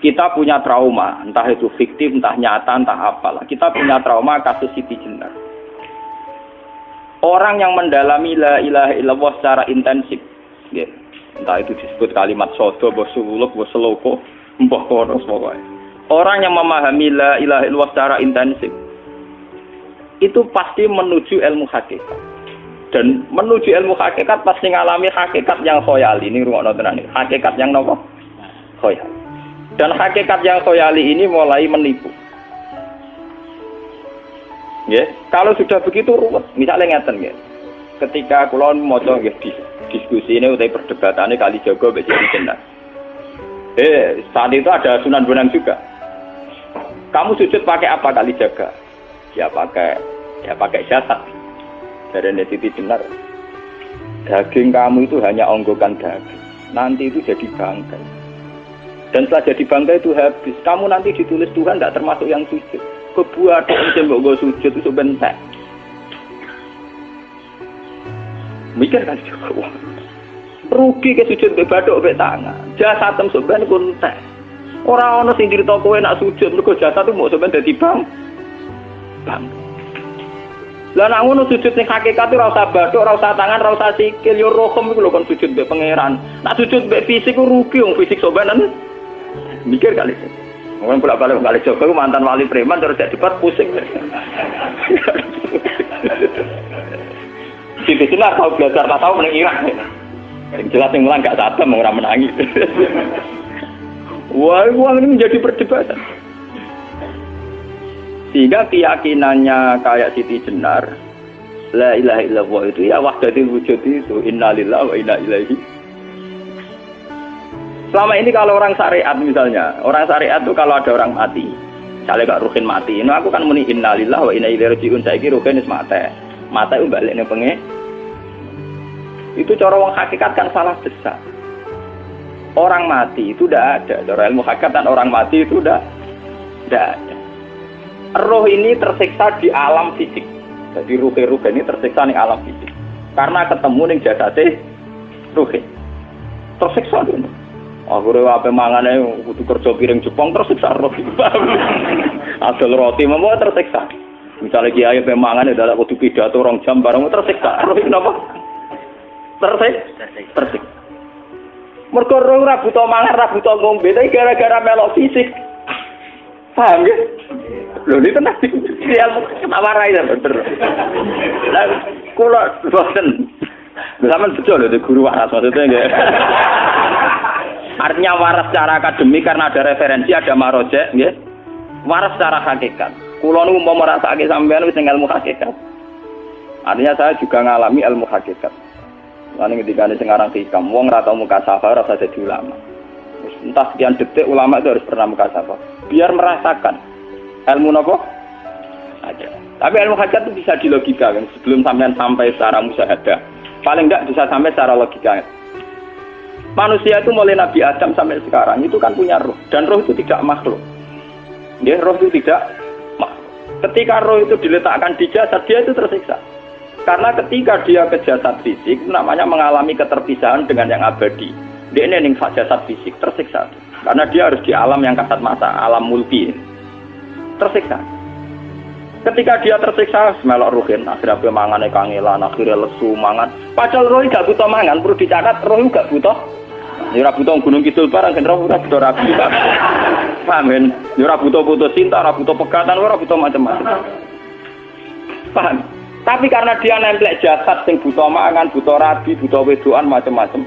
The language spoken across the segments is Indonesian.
Kita punya trauma, entah itu fiktif, entah nyata, entah apalah. Kita punya trauma kasus Siti Jenar. Orang yang mendalami la ilaha illallah secara intensif, ya, entah itu disebut kalimat sodo, bosuluk, boseloko, mbah kono pokoknya. Orang yang memahami la ilaha illallah secara intensif, itu pasti menuju ilmu hakikat. Dan menuju ilmu hakikat pasti ngalami hakikat yang khoyali. Ini rungokno tenan iki. Hakikat yang nopo? Khoyali. Dan hakikat yang khoyali ini mulai menipu. Ya, kalau sudah begitu ruwet. Misalnya ngeten nggih. Ketika kula maca nggih diskusi ini utai perdebatannya kali jaga mbek Siti Jenar. Saat itu ada Sunan Bonang juga. Kamu sujud pakai apa kali jaga? Ya pakai jasad. Dari Siti Jenar. Daging kamu itu hanya onggokan daging. Nanti itu jadi bangkai. Dan setelah jadi bangkai itu habis. Kamu nanti ditulis Tuhan tidak termasuk yang sujud. Kebuat yang mbok sujud itu bentek. Mikir kan juga. Rugi ke sujud mbek bathuk mbek tangan. Jasad tem sampean kuntek. Ora ana sing crita kowe nak sujud mergo jasad itu mau sampean dadi bang. Lah nek ngono sujud sing hakikat ora usah bathuk, ora usah tangan, ora usah sikil, yo rohem iku lho kon sujud mbek pangeran. Nak sujud mbek fisik ku rugi wong fisik sampean. Mikir kali. Wong bolak-balik kali Joko mantan wali preman terus jadi debat pusing. Siti Jenar tahu belajar tak tahu menang Irak. Yang jelas yang mulang gak satem orang menangis. Wah, uang ini menjadi perdebatan. Sehingga keyakinannya kayak Siti Jenar, la ilaha illallah itu ya wahdatul wujud itu, innalillahi wa inna ilaihi. Selama ini kalau orang syariat misalnya, orang syariat itu kalau ada orang mati, misalnya Kak Ruhin mati, ini aku kan muni innalillahi wa inna ilaihi raji'un, saiki Ruhin wis mate. Mate itu balik ning pengen. Itu cara wong hakikat kan salah besar. Orang mati itu tidak ada. Cara ilmu hakikat orang mati itu tidak ada. Roh ini tersiksa di alam fisik. Jadi ruh ini tersiksa di alam fisik. Karena ketemu ning jasate ruh. Tersiksa dulu. Aku apa mangane kudu kerja piring Jepang tersiksa roh. Adol roti mau tersiksa. Misalnya kiai pemangan udah kudu pidato 2 jam bareng tersiksa. Roh kenapa? Tersiksa. Mergo roh ora buta mangan, ora buta ngombe, tapi gara-gara melok fisik. Paham ya? Lho ini tenang sih. Ketawarai ya bener. Lah kula boten. Sampeyan betul lho guru waras maksudnya nggih. Artinya waras secara akademik karena ada referensi, ada marojek, nggih. Waras secara hakikat. Kula nu umpama rasake sampeyan wis ilmu hakikat. Artinya saya juga ngalami ilmu hakikat. Lan ketika sing aran hikam, wong ora tau mukasafah ora usah dadi ulama. Entah sekian detik ulama itu harus pernah mukasafah. Biar merasakan ilmu napa? Ada. Tapi ilmu hakikat itu bisa dilogikakan sebelum sampean sampai secara musyahadah. Paling enggak bisa sampai secara logika. Manusia itu mulai Nabi Adam sampai sekarang itu kan punya roh. Dan roh itu tidak makhluk. Ya, roh itu tidak makhluk. Ketika roh itu diletakkan di jasad, dia itu tersiksa. Karena ketika dia ke jasad fisik, namanya mengalami keterpisahan dengan yang abadi. Dia ini yang jasad fisik, tersiksa. Karena dia harus di alam yang kasat mata, alam mulki. Tersiksa. Ketika dia tersiksa, melok ruhin. Akhirnya dia mangannya kangelan, akhirnya lesu, mangan. Padahal roh gak butuh mangan, perlu dicatat, roh gak butuh. Ya ora butuh gunung kidul barang kan ora butuh rabi. Paham kan? Ya ora butuh putus cinta, ora butuh pegatan, ora butuh macam-macam. Paham? Tapi karena dia nemplek jasad sing butuh mangan, butuh rabi, butuh wedoan macam-macam.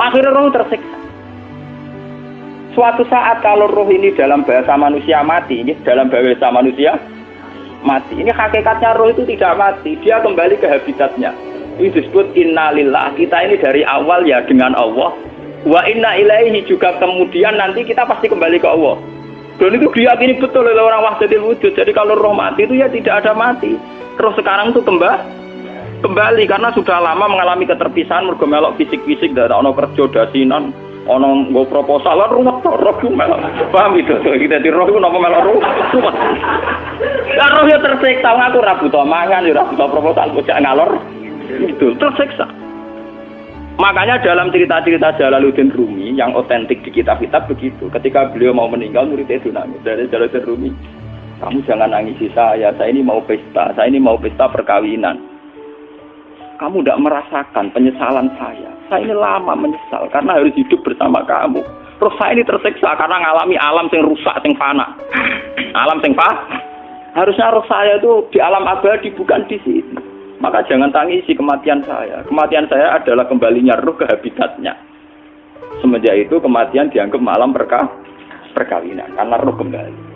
Akhirnya roh tersiksa. Suatu saat kalau roh ini dalam bahasa manusia mati, ini dalam bahasa manusia mati. Ini hakikatnya roh itu tidak mati, dia kembali ke habitatnya. Ini disebut innalillah. Kita ini dari awal ya dengan Allah. Wa inna ilaihi juga kemudian nanti kita pasti kembali ke Allah. Dan itu diyakini betul oleh orang wahdatul wujud. Jadi kalau roh mati itu ya tidak ada mati. Roh sekarang itu kembali karena sudah lama mengalami keterpisahan mergo melok fisik-fisik dak ono kerja dasinan, ono nggo proposal lan ruwet roh ku melok. Paham itu? Kita di roh ku napa melok roh. Lah roh ya tersiksa aku ora butuh mangan, ora butuh proposal bocah ngalor. Itu tersiksa. Makanya dalam cerita-cerita Jalaluddin Rumi yang otentik di kitab-kitab begitu. Ketika beliau mau meninggal, muridnya itu nangis. Dari Jalaluddin Rumi, kamu jangan nangisi saya ini mau pesta, saya ini mau pesta perkawinan. Kamu tidak merasakan penyesalan saya ini lama menyesal karena harus hidup bersama kamu. Terus saya ini tersiksa karena ngalami alam yang rusak, yang fana. Alam yang fana. Harusnya roh saya itu di alam abadi, bukan di sini. Maka jangan tangisi kematian saya. Kematian saya adalah kembalinya roh ke habitatnya. Semenjak itu kematian dianggap malam perkawinan karena roh kembali.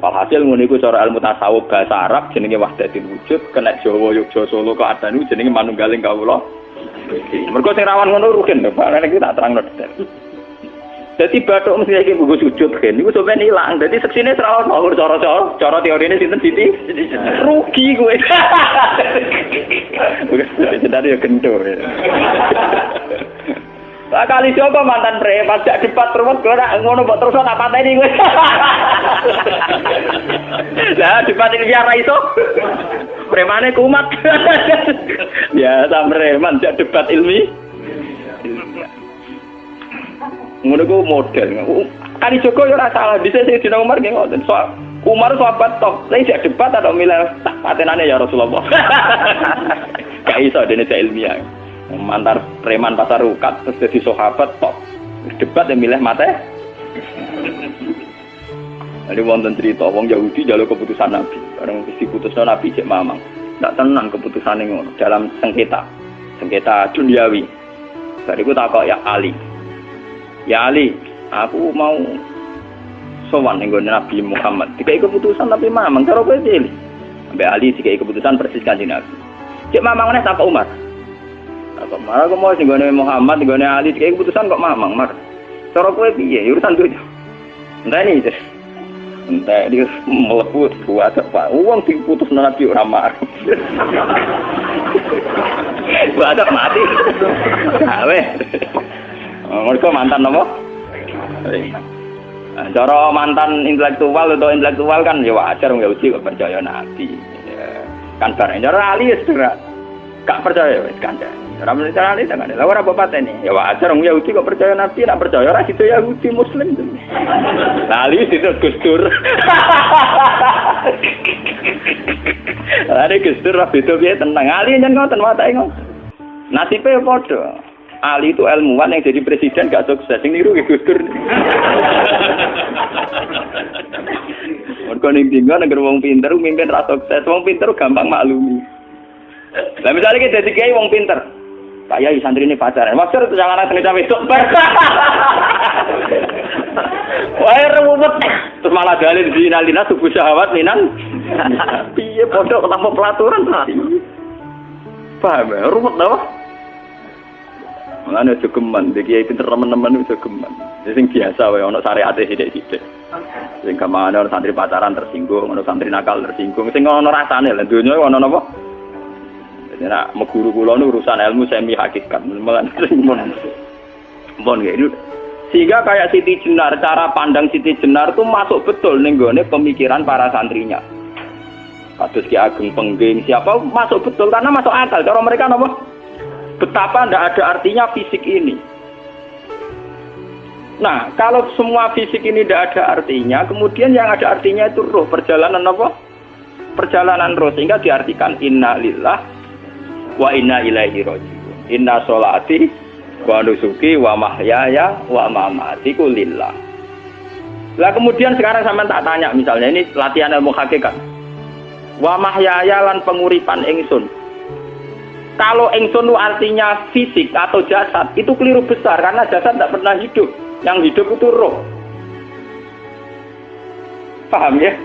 Walhasil ngono iku cara ilmu tasawuf bahasa Arab jenenge wahdatul wujud, kena Jawa Yogya Solo kok adane jenenge manunggaling kawula. Mergo sing rawan ngono rugen lho, Pak. Nek tak terangno detail. Dadi bathuk mesti iki buku sujud kan niku sampeyan ilang. Dadi seksine ora ono cara teorine sinten Siti? Rugi kowe. Sedari ya gendho. Lah kali Joko mantan preman jak debat terus ora ngono mbok terus tak pateni kowe. Lah debat iki ora iso. Premane kumat. Ya sam preman jak debat ilmi. Ngono ku model. Kali Joko yo ora salah, dhisik sing dina Umar nggih ngoten. Soal Umar sahabat tok, lha sik debat atau milih tak patenane ya Rasulullah. Gak iso dene ilmiah. Mantar preman pasar ukat terus jadi sahabat tok. Debat yang milih mate. Jadi wonten cerita wong Yahudi njaluk keputusan Nabi. Bareng wis diputusno Nabi cek mamang. Ndak tenang keputusane ngono dalam sengketa duniawi. Bariku takok ya Ali. Ya Ali, aku mau sowan ning Nabi Muhammad. Dikai keputusan tapi mamang karo kowe pilih. Ambek Ali dikai keputusan persis Kanjeng Nabi. Cek mamang neh takok Umar. Takok Umar aku mau sing Muhammad, sing Ali dikai keputusan kok mamang, Mar. Cara kowe piye? Urusan dunya. Enteni iki. Entek dia mlebu buat apa? Uang diputus Nabi ora marah. Buat mati. Awe. Mereka mantan apa? Cara mantan intelektual atau intelektual kan ya wajar nggak uji kok percaya Nabi. Ya, kan bareng cara Ali ya gak percaya wis kandhane. Ora mesti cara Ali kan. Lah ora apa pateni. Ya wajar wong Yahudi kok percaya Nabi, nak percaya ora situ Yahudi Muslim. Lah Ali situ Gus Dur. Lah Gus Dur beda piye tenang. Ali nyen ngoten watake ngoten. Nasibe padha. Ali itu ilmuwan yang jadi presiden gak sukses, yang niru Gus Dur. Mergo ning dinggo negara wong pinter mimpin ra sukses, wong pinter gampang maklumi. Lah misalnya kita dadi kiai wong pinter. Kaya santrine pacaran. Maksud itu jangan ana cerita wedok. Wae ruwet. Terus malah dalil dinalina tubuh syahwat minan. Piye padha ketemu pelaturan ta? Paham ya? Ruwet ta? Mulane aja geman, iki kiai pinter teman-teman aja geman. Sing biasa wae ana syariate sithik-sithik. Sing gamane ana santri pacaran tersinggung, ana santri nakal tersinggung, sing ana rasane lha donya ana napa? Nek meguru kula nu urusan ilmu semi hakikat. Mulane mon nggih. Sehingga kayak Siti Jenar, cara pandang Siti Jenar itu masuk betul ning gone pemikiran para santrinya. Kados Ki Ageng Pengging siapa masuk betul karena masuk akal. Cara mereka napa? Betapa tidak ada artinya fisik ini. Nah, kalau semua fisik ini tidak ada artinya, kemudian yang ada artinya itu roh, perjalanan apa? Perjalanan roh, sehingga diartikan inna lillah wa inna ilaihi raji'un. Inna sholati wa nusuki wa mahyaya wa mamati lillah. Lah kemudian sekarang sampean tak tanya misalnya ini latihan ilmu hakikat. Wa mahyaya lan penguripan ingsun. Kalau ingsun itu artinya fisik atau jasad, itu keliru besar karena jasad tidak pernah hidup. Yang hidup itu roh. Paham ya?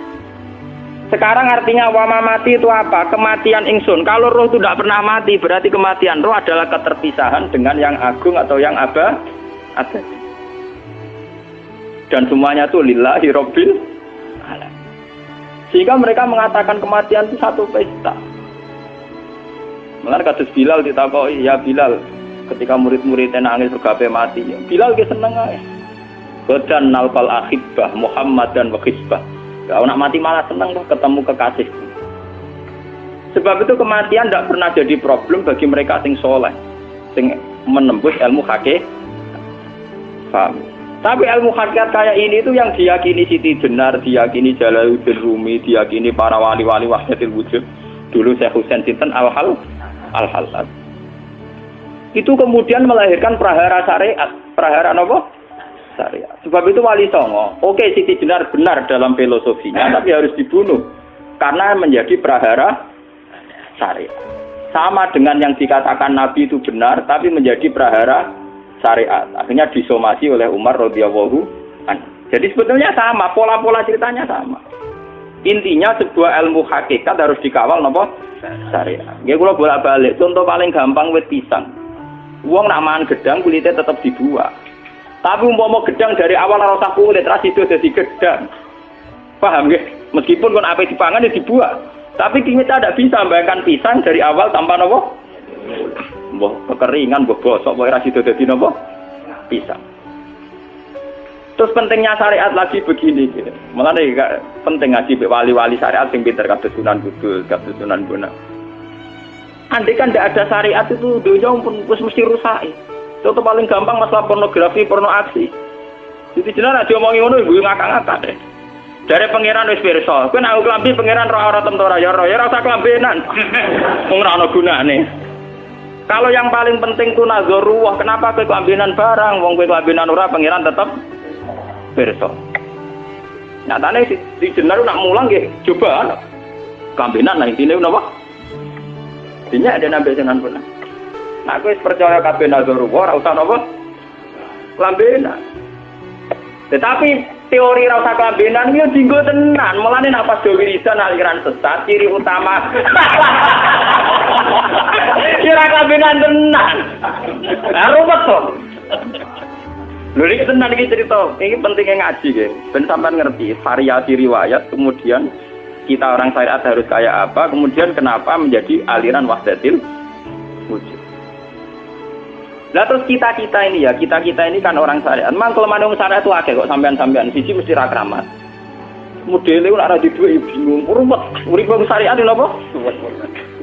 Sekarang artinya wama mati itu apa? Kematian ingsun. Kalau roh itu tidak pernah mati, berarti kematian roh adalah keterpisahan dengan yang agung atau yang abadi. Dan semuanya itu lillahi rabbil alamin. Sehingga mereka mengatakan kematian itu satu pesta. Mulane kados Bilal ditakoki, ya Bilal, ketika murid-muridnya nangis kabeh mati, Bilal ge seneng ae. Badan nalqal ahibbah Muhammad dan wa hisbah. Ya nak mati malah seneng loh ketemu kekasihku. Sebab itu kematian tidak pernah jadi problem bagi mereka sing soleh, sing menembus ilmu hakikat. Paham? Tapi ilmu hakikat kayak ini itu yang diyakini Siti Jenar, diyakini Jalaluddin Rumi, diyakini para wali-wali wahdatul wujud. Dulu Syekh Husain Sinten Al-Halal. Itu kemudian melahirkan prahara syariat. Prahara apa? Syariat. Sebab itu Wali Songo, oke Siti Jenar benar dalam filosofinya, tapi harus dibunuh. Karena menjadi prahara syariat. Sama dengan yang dikatakan Nabi itu benar, tapi menjadi prahara syariat. Akhirnya disomasi oleh Umar radhiyallahu anhu. Jadi sebetulnya sama, pola-pola ceritanya sama. Intinya sebuah ilmu hakikat harus dikawal napa? Syariat. Nggih kula bolak-balik, contoh paling gampang wit pisang. Wong nak mangan gedang kulitnya tetap dibuang. Tapi umpama gedang dari awal ora usah kulit, ra sido dadi gedang. Paham nggih? Meskipun kon ape dipangan ya dibuang. Tapi kita tidak bisa membayangkan pisang dari awal tanpa napa? Mbah kekeringan, mbah bosok, mbah ora sido dadi napa? Pisang. Terus pentingnya syariat lagi begini gitu. Malah penting ngaji wali-wali syariat sing pinter kados Sunan Kudus, kados Sunan Bonang. Andai kan tidak ada syariat itu dunia pun mesti rusak. Contoh paling gampang masalah pornografi, porno aksi. Jadi Jenar aja omongi ngono iku ngakak-ngakak deh. Dari pangeran wis pirsa, kowe nek klambi pangeran ora tentara ya ora usah klambenan. Wong ora ana gunane. Kalau yang paling penting ku nazarullah, kenapa kowe klambenan barang? Wong kowe klambenan ora pangeran tetep pirsa. Nyatane si Jenar nak mulang nggih coba klambenan lah intine napa? Dinya ada nabi jenengan pun. Nah, aku percaya kabeh nazarullah ora usah napa? Klambenan. Tetapi teori ra usah klambenan yo dinggo tenan. Mulane nek pas do wiridan aliran sesat ciri utama. Kira klambenan tenan. Lah ruwet to. Lho iki tenan iki cerita. Iki pentingnya ngaji nggih. Ben sampean ngerti variasi riwayat kemudian kita orang syariat harus kayak apa, kemudian kenapa menjadi aliran wahdatil wujud. Lah terus kita ini ya, kita ini kan orang syariat. Memang kalau manung syariat itu akeh kok sampean-sampean siji mesti ra kramat. Modele ora di duwe bingung, ruwet. Urip wong syariat lho apa?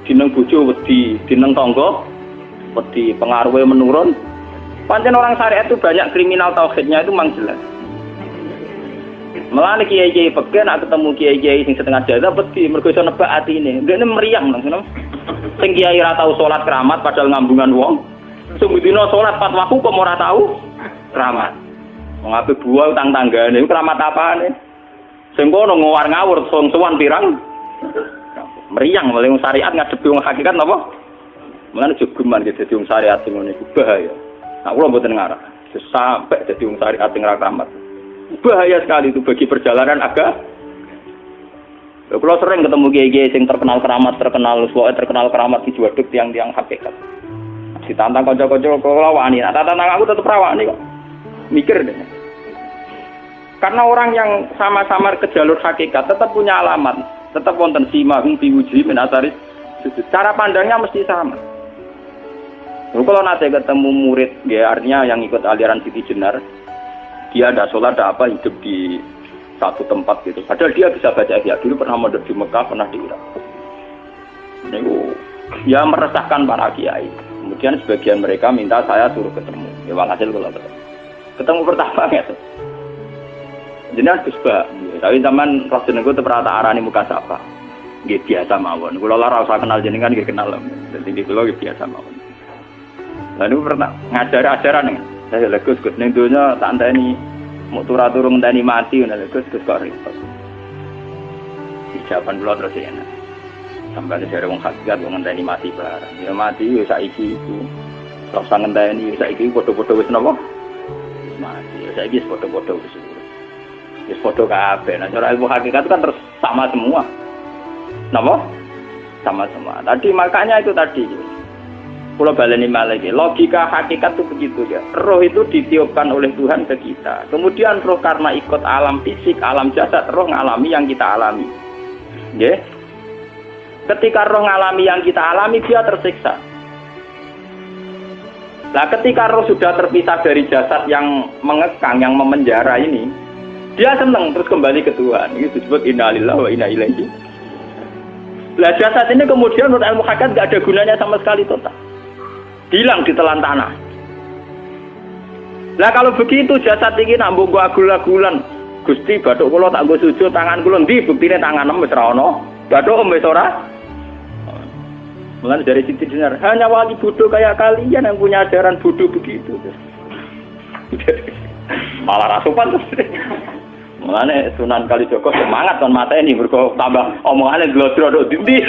Dineng bojo wedi, dineng tangga wedi, pengaruhe menurun. Pancen orang syariat itu banyak kriminal tauhidnya itu memang jelas. Malah kiai-kiai peken nak ketemu kiai-kiai sing setengah jadah wedi mergo iso nebak atine. Ndekne meriang nang ngono. Sing kiai ora tau salat keramat padahal ngambungan wong. Sing dina salat 4 waktu kok ora tau keramat. Wong ape buah utang tanggane iku keramat apane? Sing kono ngawar ngawur sowan pirang. Meriang oleh syariat ngadepi wong hakikat napa? Mulane jogeman ge dadi wong syariat sing ngene iku bahaya. Nah kula mboten ngarah. Sampai dadi wong syariat sing ora keramat. Bahaya sekali itu bagi perjalanan agama. Kalau sering ketemu kiai-kiai yang terkenal keramat di Juwaduk tiang-tiang hakikat. Ditantang kanca-kanca kok wani, nah tantang aku tetep rawani kok. Mikir deh. Karena orang yang sama-sama ke jalur hakikat tetap punya alamat, tetap wonten simahum biwuji min asaris. Cara pandangnya mesti sama. Kalau nanti ketemu murid, ya artinya yang ikut aliran Siti Jenar, dia ada sholat, ada apa, hidup di satu tempat gitu. Padahal dia bisa baca ihya. Dulu pernah mondok di Mekah, pernah di Irak. Itu ya meresahkan para kiai. Kemudian sebagian mereka minta saya suruh ketemu. Ya walhasil kalau ketemu pertama ya. Jenengan Gus Ba, tapi zaman Rasul niku terperata arani muka sapa. Nggih biasa mawon. Kula ora usah kenal jenengan nggih kenal. Dadi kula nggih biasa mawon. Lalu pernah ngajar-ajaran nih. Saya Gus ning donya tak enteni mau turun ngenteni mati ngono Gus kok repot. Ucapan kula terus enak. Sampai dari wong hakikat wong ngenteni mati barang. Ya mati ya saiki iku. Ora usah ngenteni saiki padha-padha wis napa? Mati. Ya saiki wis padha-padha wis. Wis padha kabeh. Nah cara ilmu hakikat kan terus sama semua. Napa? Sama semua. Tadi makanya itu tadi. Kalau baleni malagi, logika hakikat itu begitu ya. Roh itu ditiupkan oleh Tuhan ke kita. Kemudian roh karena ikut alam fisik, alam jasad, roh ngalami yang kita alami. Ya. Ketika roh ngalami yang kita alami, dia tersiksa. Nah, ketika roh sudah terpisah dari jasad yang mengekang, yang memenjara ini, dia senang terus kembali ke Tuhan. Itu disebut inna lillahi wa inna ilaihi. Nah, jasad ini kemudian menurut ilmu hakikat nggak ada gunanya sama sekali total. Hilang di telan tanah. Lah kalau begitu jasad iki nak mbok agul-agulan. Gusti bathuk kula tak nggo sujud tangan kula ndi buktine tangan wis ra ono. Bathuk wis ora. Mulane dari Siti Jenar, hanya wali bodoh kayak kalian yang punya ajaran bodoh begitu. Malah rasupan terus. Mulane Sunan Kalijaga semangat kon mateni mergo tambah omongane glodro ndi.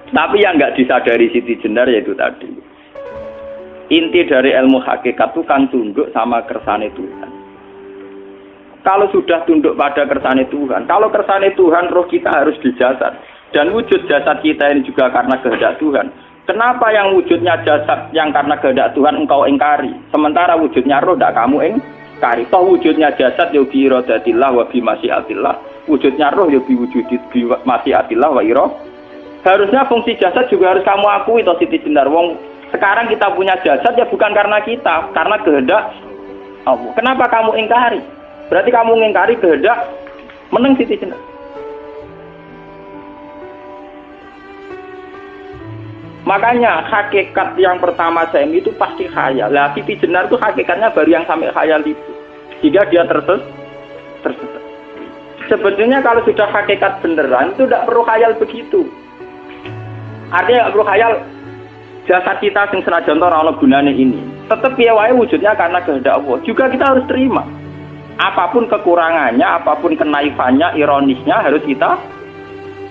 Tapi yang enggak disadari Siti Jenar yaitu tadi. Inti dari ilmu hakikat itu kan tunduk sama kersane Tuhan. Kalau sudah tunduk pada kersane Tuhan, kalau kersane Tuhan roh kita harus di jasad. Dan wujud jasad kita ini juga karena kehendak Tuhan. Kenapa yang wujudnya jasad yang karena kehendak Tuhan engkau ingkari? Sementara wujudnya roh tidak kamu ingkari. Toh wujudnya jasad ya bi iradatillah wa bi masyiatillah. Wujudnya roh ya bi wujudit bi masyiatillah wa ira. Harusnya fungsi jasad juga harus kamu akui toh Siti Jenar. Wong sekarang kita punya jasad ya bukan karena kita, karena kehendak Allah. Kenapa kamu ingkari? Berarti kamu ingkari kehendak meneng Siti Jenar. Makanya hakikat yang pertama saya itu pasti khayal. Lah Siti Jenar itu hakikatnya baru yang sampai khayal itu. Sehingga dia tersesat. Sebetulnya kalau sudah hakikat beneran itu tidak perlu khayal begitu. Artinya tidak perlu khayal jasad kita sing senajan ora ana gunane ini. Tetap piye wae wujudnya karena kehendak Allah. Juga kita harus terima. Apapun kekurangannya, apapun kenaifannya, ironisnya harus kita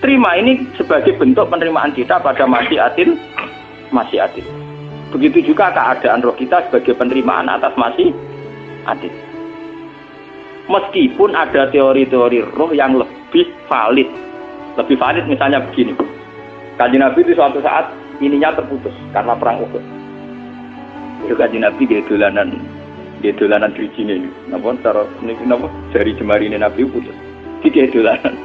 terima. Ini sebagai bentuk penerimaan kita pada masyiatil. Begitu juga keadaan roh kita sebagai penerimaan atas masyiatil. Meskipun ada teori-teori roh yang lebih valid. Lebih valid misalnya begini. Kanjeng Nabi itu suatu saat ininya terputus karena perang Uhud. Itu Kanjeng Nabi dia dolanan drijine. Napa cara niki napa jari jemari ini Nabi putus. Iki dolanan.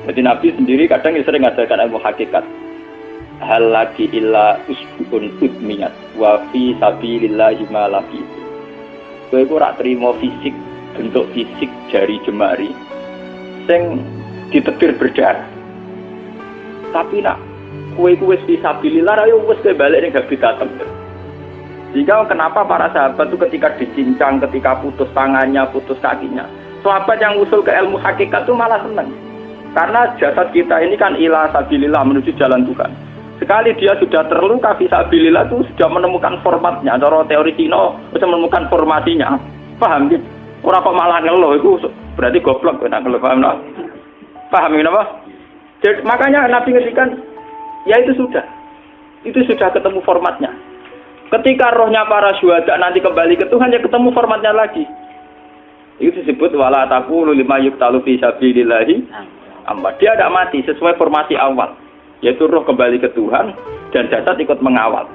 Jadi Nabi sendiri kadang sering ngajarkan ilmu hakikat. Hal lagi illa usbun udmiyat wa fi sabilillahi ma lafi. Kowe ora trimo fisik, bentuk fisik jari jemari sing ditebir berdarah. Tapi nak kue wis fisabilillah ayo wis balik ning habitat. Jika kenapa para sahabat itu ketika dicincang, ketika putus tangannya, putus kakinya, sahabat yang usul ke ilmu hakikat itu malah senang. Karena jasad kita ini kan ila sabilillah menuju jalan Tuhan. Sekali dia sudah terluka fisabilillah itu sudah menemukan formatnya. Cara teori Cina bisa menemukan formasinya. Paham gitu? Orang kok malah ngeluh itu berarti goblok nek ngeluh paham tak? Paham ini apa? Jadi, makanya Nabi ngertikan ya itu sudah ketemu formatnya. Ketika rohnya para syuhada nanti kembali ke Tuhan ya ketemu formatnya lagi. Itu disebut wala taqulu lima yuqtalu fi sabilillahi amma. Dia tidak mati sesuai formasi awal, yaitu roh kembali ke Tuhan dan jasad ikut mengawal.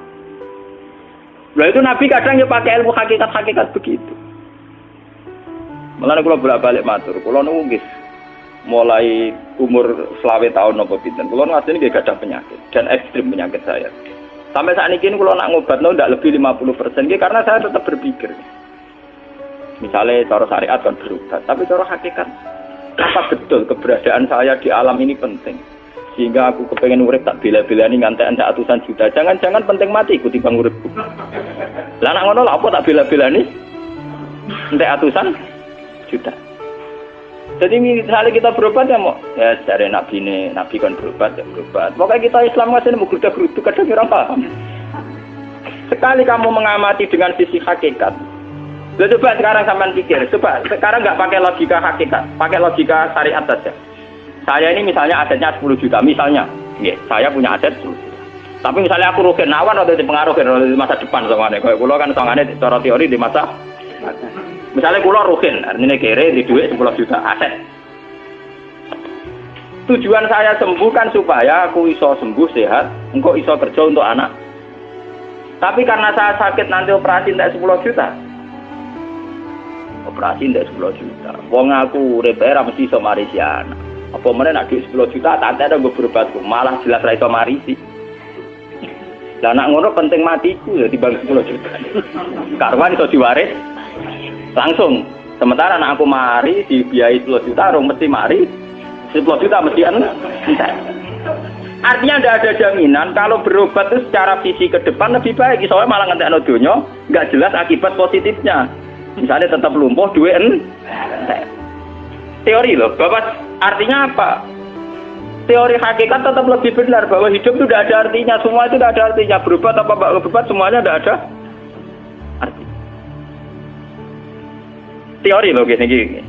Lah itu Nabi kadang ya pakai ilmu hakikat begitu. Mulane kula bolak-balik matur, kula nunggis mulai umur 20 tahun napa pinten. Kula ngasih nggih gadah penyakit dan ekstrim penyakit saya. Sampai saat ini kula nak ngobatno ndak lebih 50% nggih karena saya tetap berpikir. Misalnya cara syariat kan berubah, tapi cara hakikat apa betul keberadaan saya di alam ini penting. Sehingga aku kepengen urip tak bela-belani ngantek entek atusan juta. Jangan-jangan penting mati ikut timbang uripku. Lah nak ngono lha apa tak bela-belani entek atusan juta. Jadi misalnya kita berobat ya mau ya dari nabi kan berobat ya berobat. Pokoknya kita Islam masih mau gerutu kadang orang paham. Sekali kamu mengamati dengan sisi hakikat, coba sekarang sampean pikir, coba sekarang nggak pakai logika hakikat, pakai logika syariat saja. Saya ini misalnya asetnya 10 juta, misalnya, saya punya aset 10 juta. Tapi misalnya aku rugi nawan atau dipengaruhi di masa depan soalnya, kalau kulo kan soalnya secara teori di masa misalnya kulo rugen, artinya kere di duit 10 juta aset. Tujuan saya sembuh kan supaya aku iso sembuh sehat, engkau iso kerja untuk anak. Tapi karena saya sakit nanti operasi tidak 10 juta. Operasi tidak 10 juta. Wong aku repair mesti iso marisi anak. Apa meneh nak duit 10 juta tak ada gue berobatku, malah jelas ra iso marisi. Lah nak ngono penting matiku ya dibagi 10 juta. Karwan iso diwaris langsung. Sementara anak aku mari dibiayai 10 juta, rong mesti mari 10 juta mesti entek. Artinya tidak ada jaminan kalau berobat itu secara visi ke depan lebih baik. Soalnya malah ngentekno donya nggak jelas akibat positifnya. Misalnya tetap lumpuh duit teori loh. Bapak artinya apa? Teori hakikat tetap lebih benar bahwa hidup itu tidak ada artinya. Semua itu tidak ada artinya. Berobat apa berobat semuanya tidak ada arti. Teori loh gini.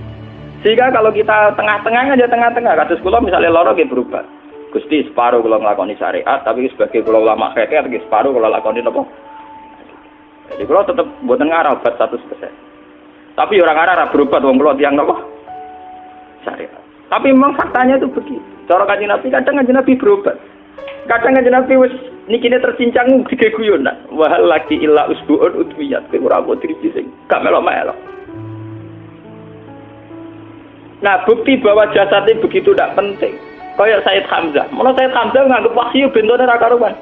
Sehingga kalau kita tengah-tengah aja tengah-tengah kasus kula misalnya loro nggih berobat. Gusti separuh kalau ngelakoni syariat, tapi sebagai kalau ulama fikih, tapi separuh kalau lakoni apa? Jadi kalau tetap buatan ngarah obat 100%. Tapi orang ngarah berobat, wong kalau tiang apa? Syariat. Tapi memang faktanya itu begitu. Cara Kanjeng Nabi kadang Kanjeng Nabi berobat. Kadang Kanjeng Nabi wis nikine tercincang dige guyonan. Wahal laki illa usbuun udwiyat. Ora kok driji sing gak melok-melok. Nah, bukti bahwa jasadnya begitu tidak penting. Kayak Sayyid Hamzah. Menurut Sayyid Hamzah nganggep wahyu bentone ra karuan.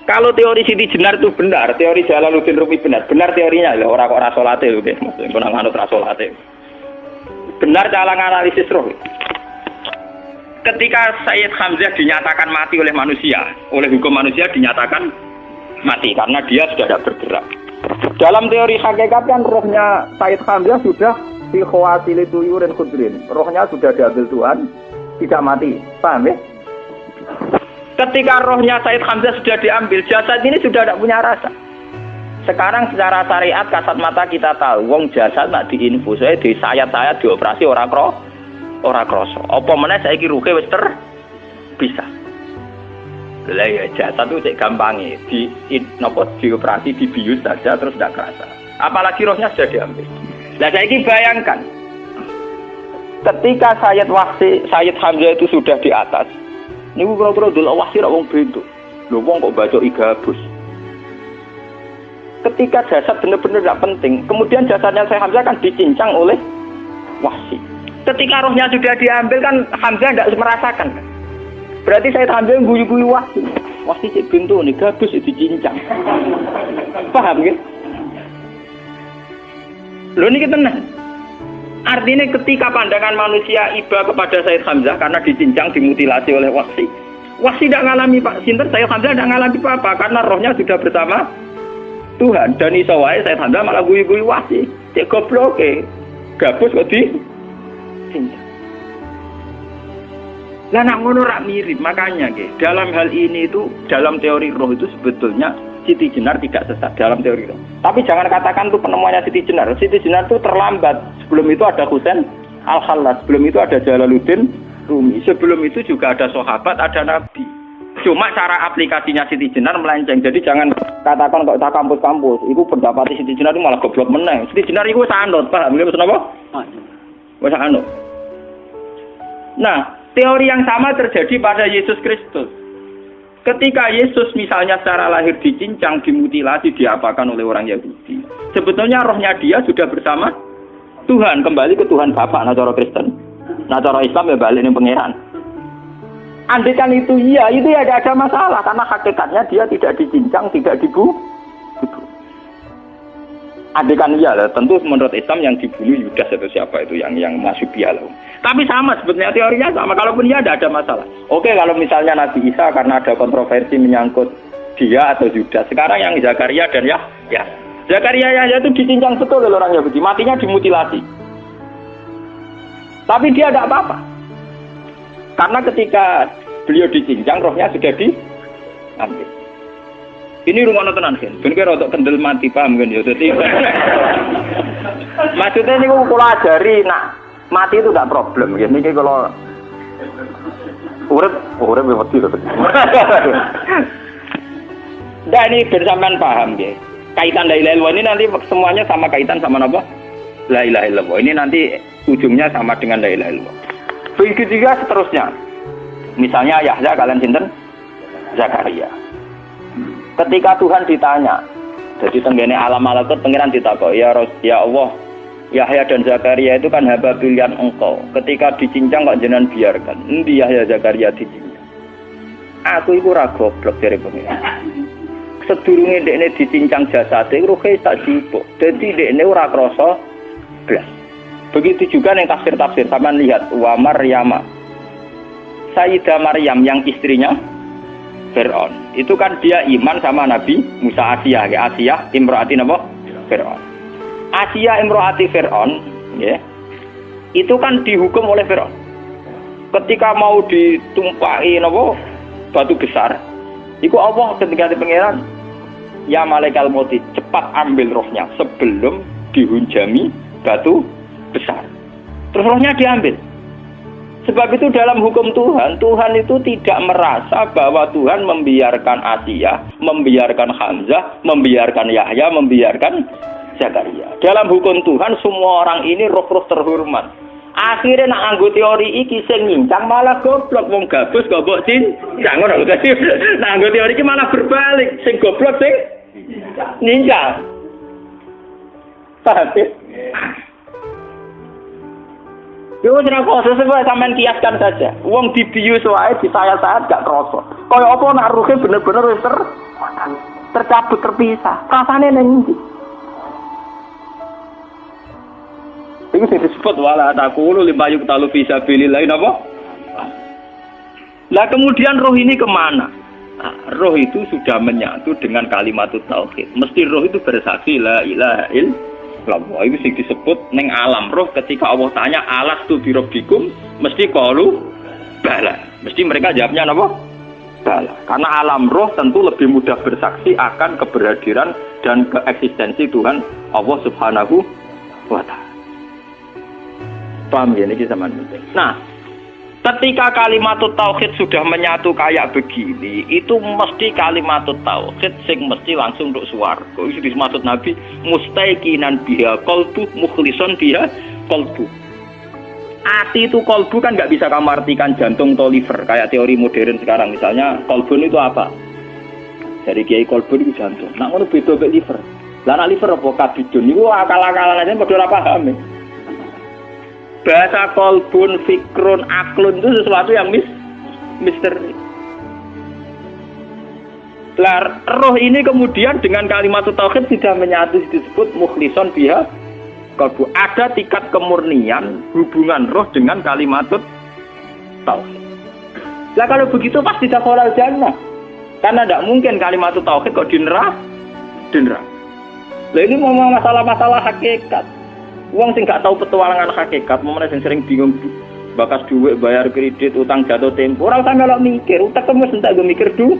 Kalau teori Siti Jenar itu benar, teori Jalaluddin Rumi benar teorinya lho, ora kok ra salate lho nggih, maksudnya pun nganut ra salate. Benar cara analisis roh. Ketika Sayyid Hamzah dinyatakan mati oleh manusia, oleh hukum manusia dinyatakan mati karena dia sudah tidak bergerak. Dalam teori hakikat kan rohnya Sayyid Hamzah sudah fi khawatili tuyurin khudrin. Rohnya sudah diambil Tuhan, tidak mati. Paham ya? Ketika rohnya Sayyid Hamzah sudah diambil, jasad ini sudah tidak punya rasa. Sekarang secara syariat kasat mata kita tahu, wong jasad nak diinfus, di sayat-sayat dioperasi ora kroso. Apa meneh saiki ruhe wis bisa. Lah ya jasad itu cek gampange, dioperasi dibius saja terus tidak kerasa. Apalagi rohnya sudah diambil. Lah saiki bayangkan ketika Sayyid Hamzah itu sudah di atas. Niku kira-kira delok wahsi ra wong bentuk. Lho wong kok baca igabus. Ketika jasad benar-benar tidak penting, kemudian jasadnya Sayyid Hamzah kan dicincang oleh wahsi. Ketika rohnya sudah diambil kan Hamzah tidak merasakan. Berarti Sayyid Hamzah guyu-guyu wahsi. Wahsi cek bentuk nih gabus dicincang. Paham nggih? Lho niki tenan. Artinya ketika pandangan manusia iba kepada Sayyid Hamzah karena dicincang, dimutilasi oleh wahsi. Wahsi tidak ngalami Pak Sinten, Sayyid Hamzah tidak ngalami apa-apa karena rohnya sudah bersama Tuhan. Dan iso wae Sayyid Hamzah malah guyu-guyu wahsi. Cek goblok gabus kok dicincang. Lah nak ngono rak mirip, makanya nggih. Dalam hal ini itu dalam teori roh itu sebetulnya Siti Jenar tidak sesat dalam teori roh. Tapi jangan katakan itu penemuannya Siti Jenar. Siti Jenar itu terlambat. Sebelum itu ada Husain Al-Khallas, sebelum itu ada Jalaluddin Rumi, sebelum itu juga ada sahabat, ada nabi. Cuma cara aplikasinya Siti Jenar melenceng. Jadi jangan katakan kok tak kampus-kampus. Itu pendapat Siti Jenar itu malah goblok meneng. Siti Jenar itu sanut, paham nggih maksud apa? Wis sanut. Nah, teori yang sama terjadi pada Yesus Kristus. Ketika Yesus misalnya secara lahir dicincang, dimutilasi, diapakan oleh orang Yahudi. Sebetulnya rohnya dia sudah bersama Tuhan, kembali ke Tuhan Bapa, nah cara Kristen. Nah cara Islam ya balik ning pangeran. Andaikan itu iya, itu ya tidak ada masalah karena hakikatnya dia tidak dicincang, tidak dibunuh. Andaikan iya, tentu menurut Islam yang dibunuh Yudas atau siapa itu yang masuk bialah. Tapi sama sebetulnya teorinya sama. Kalaupun iya tidak ada masalah. Oke, kalau misalnya Nabi Isa karena ada kontroversi menyangkut dia atau Yudas. Sekarang yang Zakaria dan ya Zakaria itu dicincang betul oleh orang Yahudi. Matinya dimutilasi. Tapi dia tidak apa-apa. Karena ketika beliau dicincang, rohnya sudah diambil. Ini rumah tenan kan. Ben kira untuk kendel mati paham kan ya. Dadi maksudnya niku kula ajari nak mati itu tidak problem ya. Niki kalau urip wedi lho. Nah ini bersamaan paham ya. Kaitan la ilaha illallah ini nanti semuanya sama kaitan sama apa? La ilaha illallah. Ini nanti ujungnya sama dengan la ilaha illallah. Begitu juga seterusnya. Misalnya Yahya kalian sinten? Zakaria. Ketika Tuhan ditanya, jadi tenggene alam malakut pengiran ditakok, ya Allah, Yahya dan Zakaria itu kan hamba pilihan engkau. Ketika dicincang kok jenengan biarkan. Endi Yahya Zakaria dicincang? Aku iku ora goblok jare pengiran. Sedurunge dekne dicincang jasate ruhe sak jipuk. Dadi dekne ora krasa blas. Begitu juga yang tafsir-tafsir sampean lihat wa Maryama Sayyidah Maryam yang istrinya Fir'aun. Itu kan dia iman sama Nabi Musa. Asiyah, ya Asiyah imro'ati apa? Fir'aun. Asiyah imro'ati Fir'aun, ya. Itu kan dihukum oleh Fir'aun. Ketika mau ditumpahi apa? Batu besar. Iku Allah ketika di pangeran, ya malaikal mauti, cepat ambil rohnya sebelum dihunjami batu besar. Terus rohnya diambil. Sebab itu dalam hukum Tuhan, Tuhan itu tidak merasa bahwa Tuhan membiarkan Asiyah, membiarkan Hamzah, membiarkan Yahya, membiarkan Zakaria. Dalam hukum Tuhan semua orang ini roh-roh terhormat. Akhirnya nak anggo teori iki sing nyincang malah goblok, wong gabus goblok cincang ngono dadi. Nak anggo teori iki malah berbalik, sing goblok sing nyincang. Paham? Yo ora kok sesuai sampean kiaskan saja. Wong dibius wae disayat-sayat gak krasa. Kaya apa nak ruhe bener-bener wis tercabut terpisah. Rasane ning ndi? Itu disebut wala taqulu lima yuqtalu fi sabilillah napa? Lah kemudian roh ini kemana? Nah, roh itu sudah menyatu dengan kalimat tauhid. Mesti roh itu bersaksi la ilaha illallah. Itu sing disebut ning alam roh ketika Allah tanya alastu bi rabbikum, mesti qalu bala. Mesti mereka jawabnya napa? Bala. Karena alam roh tentu lebih mudah bersaksi akan keberhadiran dan keeksistensi Tuhan Allah Subhanahu wa taala. Paham ya, ini sama penting. Nah, ketika kalimat tauhid sudah menyatu kayak begini, itu mesti kalimat tauhid sing mesti langsung untuk swarga. Itu dimaksud Nabi mustaiqinan biha qalbu mukhlishon biha qalbu. Ati itu qalbu kan nggak bisa kamu artikan jantung atau liver kayak teori modern sekarang. Misalnya qalbun itu apa? Dari kiai qalbun itu jantung. Nah, ngono beda mek liver. Lah nek liver apa kabidun niku akal-akalan aja padha ora paham. Bahasa kolbun, fikrun, aklun itu sesuatu yang misteri. Lah, roh ini kemudian dengan kalimat tauhid sudah menyatu disebut mukhlishon biha qalbu. Ada tingkat kemurnian hubungan roh dengan kalimat tauhid. Lah kalau begitu pasti dakhalal jannah. Karena tidak mungkin kalimat tauhid kok di neraka. Lah ini ngomong masalah-masalah hakikat. Wong sing gak tahu petualangan hakikat, momene sing sering bingung bakas duit, bayar kredit, utang jatuh tempo, ora usah melok mikir, utek wis entek go mikir duit.